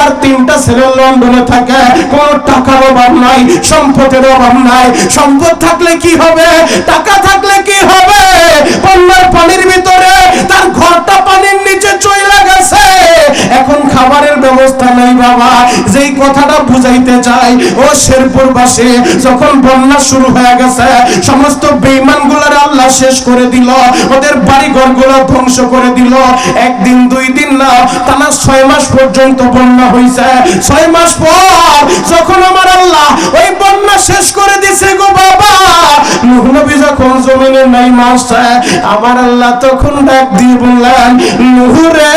তার 3টা ছেলে লন্ডনে থাকে, কোনো টাকার অভাব নাই, সম্পদের অভাব নাই। সম্পদ থাকলে কি হবে, টাকা থাকলে কি হবে? বন্যার পানির ভিতরে তার ঘরটা পানির নিচে চলে গেছে, এখন খাবারের ব্যবস্থা নেই বাবা। যেই কথাটা বুঝাইতে চাই, ও শেরপুরবাসী, যখন বন্যা শুরু হয়ে গেছে, সমস্ত বেঈমানগুলোর আল্লাহ শেষ করে দিল, ওদের বাড়ি ঘরগুলো ধ্বংস করে দিল। একদিন 2 দিন না, টানা 6 মাস পর্যন্ত বন্যা হয়েছে। 6 মাস পর যখন আমার আল্লাহ ওই বন্যা শেষ করে দিছে গো বাবা, নূহ নবী যখন জমিনে নাই মাসে, আমার আল্লাহ তখন ডাক দিয়ে বললেন, নূহ রে,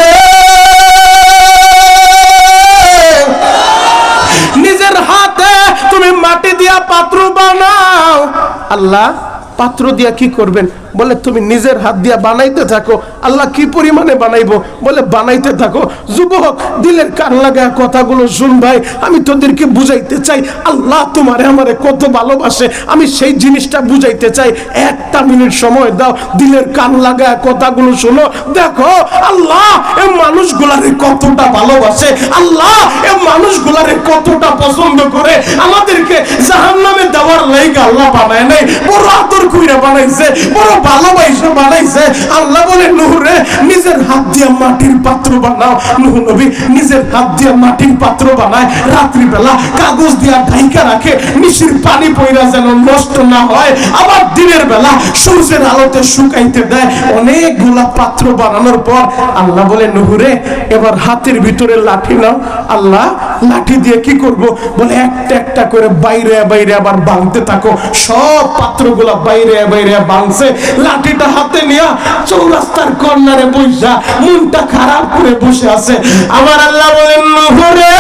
নিজের হাতে তুমি মাটি দিয়া পাত্র বানাও। আল্লাহ পাত্র দিয়া কি করবেন? বলে তুমি নিজের হাত দিয়া বানাইতে থাকো। আল্লাহ কি পরিমাণে বানাইবো? বলে বানাইতে থাকো। যুবক, দিলের কান লাগায় কথাগুলো শুন ভাই, আমি তোদেরকে বুঝাইতে চাই আল্লাহ তোমারে আমারে কত ভালোবাসে, আমি সেই জিনিসটা বুঝাইতে চাই। 1টা মিনিট সময় দাও, দিলের কান লাগায় কথাগুলো শোনো, দেখো আল্লাহ এই মানুষগুলারে কতটা ভালোবাসে, আল্লাহ এই মানুষগুলারে কতটা পছন্দ করে। আমাদেরকে জাহান্নামে দেওয়ার লাইগা আল্লাহ বানায় নাই, বড় আদর কইরা বানাইছে, বড় ভালোবাসা বানাইছে। আল্লাহ বলে, নূহ রে, নিজের হাত দিয়ে মাটির পাত্র বানাও। নূহ নবী নিজের হাত দিয়ে মাটির পাত্র বানায়, রাত্রি বেলা কাগজ দিয়া ঢাইকা রাখে, নিশির পানি পয়রা যেন নষ্ট না হয়, আবার দিনের বেলা সূর্যের আলোতে শুকাইতে দেয়। অনেকগুলা পাত্র বানানোর পর আল্লাহ বলে, নূহ রে, এবার হাতের ভিতরে লাঠি নাও। আল্লাহ লাঠি দিয়ে কি করব? বলে একটা একটা করে বাইরে বাইরে আবার ভাঙতে থাকো। সব পাত্রগুলা বাইরে বাইরে ভাঙছে। লাঠিটা হাতে নিয়ে চৌরাস্তার কর্নারে বসা মনটা খারাপ করে বসে আছে। আমার আল্লাহ বলেন, নূহ রে,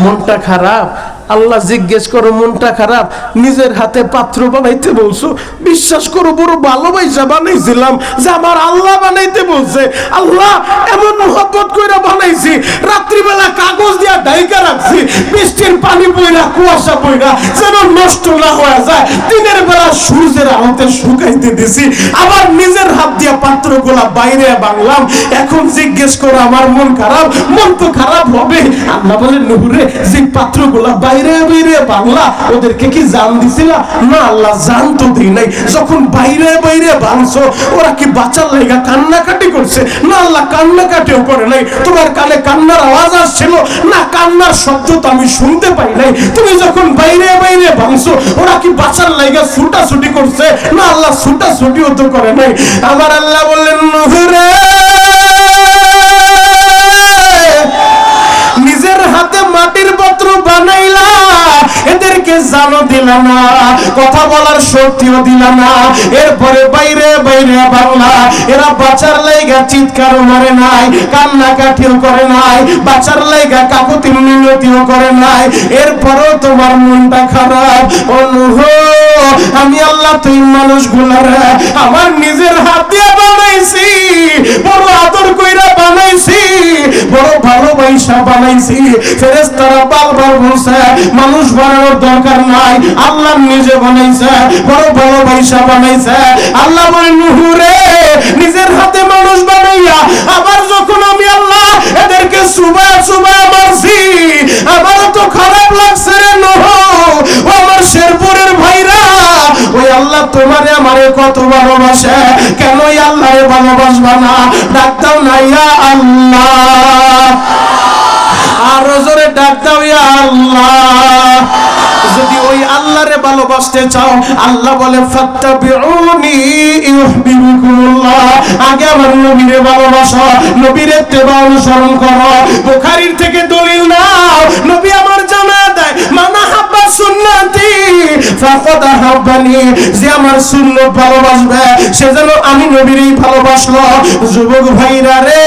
মনটা খারাপ? আল্লাহ জিজ্ঞেস করো, মনটা খারাপ? নিজের হাতে পাত্র বানাইতে বলছো, বিশ্বাস করো বড় ভালোবাসা বানাইছিলাম যে আমার আল্লাহ বানাইতে বলছে। আল্লাহ এমন মহব্বত কইরা বানাইছি, রাত্রিবেলা কাগজ দিয়া ঢাইকা রাখছি, বৃষ্টির পানি পয়রা কুয়াশা পয়রা যেন নষ্ট না হয়ে যায়, দিনের বেলা সূর্যের আলোতে শুকাইতে দিছি, আবার নিজের হাত দিয়া পাত্রগুলা বাইরে বাংলাম। এখন জিজ্ঞেস করো আমার মন খারাপ? মন তো খারাপ হবে। আল্লাহ বলে, নূহ রে, যে পাত্রগুলা বাইরে বাইরে বাংলা, ওদেরকে কি জান দিছিল? না আল্লাহ, জান তো দেই নাই। যখন বাইরে বাইরে ভাঙছো, ওরা কি বাঁচার লাগা কান্নাকাটি করছে? না আল্লাহ, কান্নাকাটিও করে নাই। তোমার কানে কান্নার আওয়াজ আসছিল না? কান্নার শব্দ তো আমি শুনতে পাই নাই। তুমি যখন বাইরে বাইরে ভাঙছো, ওরা কি বাঁচার লাগা ছুটাছুটি করছে? না আল্লাহ, ছুটাছুটিও তো করে নাই। আমার আল্লাহ বললেন, নূহ রে, নিজের হাতে মাটির পাত্র বানাইলা, এদেরকে জানো দিলা না, কথা বলার শক্তিও দিলা না, এরপরে বাইরে বাইরে বাংলা। এরা বাঁচার লাইগা চিৎকার মারে নাই, কান্নাকাটিও করে নাই, বাঁচার লাইগা কাকুতি মিনতিও করে নাই, এরপরেও তোমার মনটা খারাপ। ও নূহ, আমি আল্লাহ তুই মানুষগুলারে আমার নিজের হাত দিয়ে বানাইছি, বড় আদর কইরা বানাইছি, বড় ভালোবাসা বানাইছি। ফেরেশতারা বারবার বলছে মানুষ বানানোর দরকার নাই, আল্লাহ নিজে বানাইছে, বড় ভালোবাসা বানাইছে। আল্লাহ বলে, নূহ রে, নিজের হাতে মানুষ বানাইয়া আবার যখন আমি আল্লাহ এদেরকে সুবা সুবা মারছি, আমারও তো খারাপ লাগছে রে নূহ। ও আমার শেরপুরের ভাইরা, ওই আল্লাহ তোমারে আমারে কত ভালোবাসে, কেন ওই আল্লাহরে ভালোবাসবা না? ডাক দাও না, ইয়া আল্লাহ, আরো জোরে ডাক দাও, ইয়া আল্লাহ। যদি ওই আল্লাহরে ভালোবাসতে চাও, আল্লাহ বলে, ফাত্তাবিউনি ইউহিব্বুকুমুল্লাহ। আগে আমার নবীরে ভালোবাসো, নবীর ইত্তেবা অনুসরণ করো। বুখারীর থেকে দলিল নাও, নবী আমার জানা দেয়, মানা হাব্বা সুন্নতি ফাকাদ হাব্বানি, যে আমার সুন্নাত ভালোবাসবে সে যেন আমি নবীরই ভালোবাসলো। যুবক ভাইরা রে,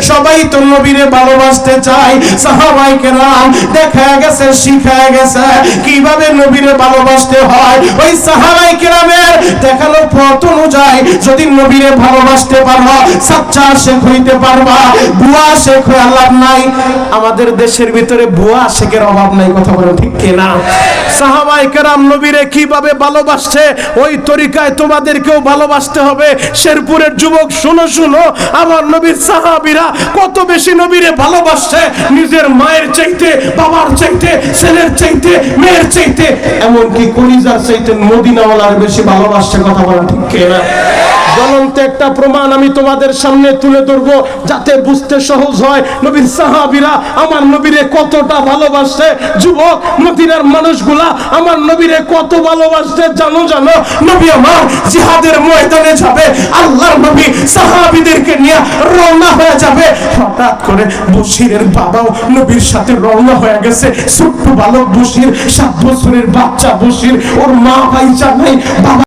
সবাই তো নবীরে ভালোবাসতে চায়। সাহাবায়ে কেরাম দেখা গেছে, শিখা গেছে কিভাবে নবীরে ভালোবাসতে হয়। ওই সাহাবায়ে কেরামের দেখানো পথ অনুযায়ী যদি নবীরে ভালোবাসতে পারো, সাচ্চা শেখ হইতে পারবা, বুয়া শেখ হয়ে লাভ নাই। আমাদের আমাদের দেশের ভিতরে ভুয়া শেখের অভাব নাই, কথা বলেন ঠিক কিনা? সাহাবায়ে কেরাম নবীরে কিভাবে ভালোবাসছে ওই তরিকায় তোমাদেরকেও ভালোবাসতে হবে। শেরপুরের যুবক শুনো শুনো, আমার নবীর সাহাবীরা কত বেশি নবীরে ভালোবাসছে, নিজের মায়ের চাইতে, বাবার চাইতে, ছেলের চাইতে, মেয়ের চাইতে, এমনকি কলিজার চাইতে মদিনাওয়ালার বেশি ভালোবাসছে, কথা বলেন ঠিক কিনা? জ্বলন্ত একটা প্রমাণ আমি তোমাদের সামনে তুলে ধরবো যাতে বুঝতে সহজ হয় নবীর সাহাবীরা আমার নবীরে কতটা ভালোবাসে। যুবক, মদিনার মানুষগুলা আমার নবীরে কত ভালোবাসে জানো? জানো নবী আমার জিহাদের ময়দানে যাবে, আল্লাহর নবী সাহাবীদেরকে নিয়ে রওনা হয়ে যাবে, হঠাৎ করে বশিরের বাবাও নবীর সাথে রওনা হয়ে গেছে। ছোট্ট বালক বশির, 7 বছরের বাচ্চা বশির, ওর মা ভাই নাই, বাবা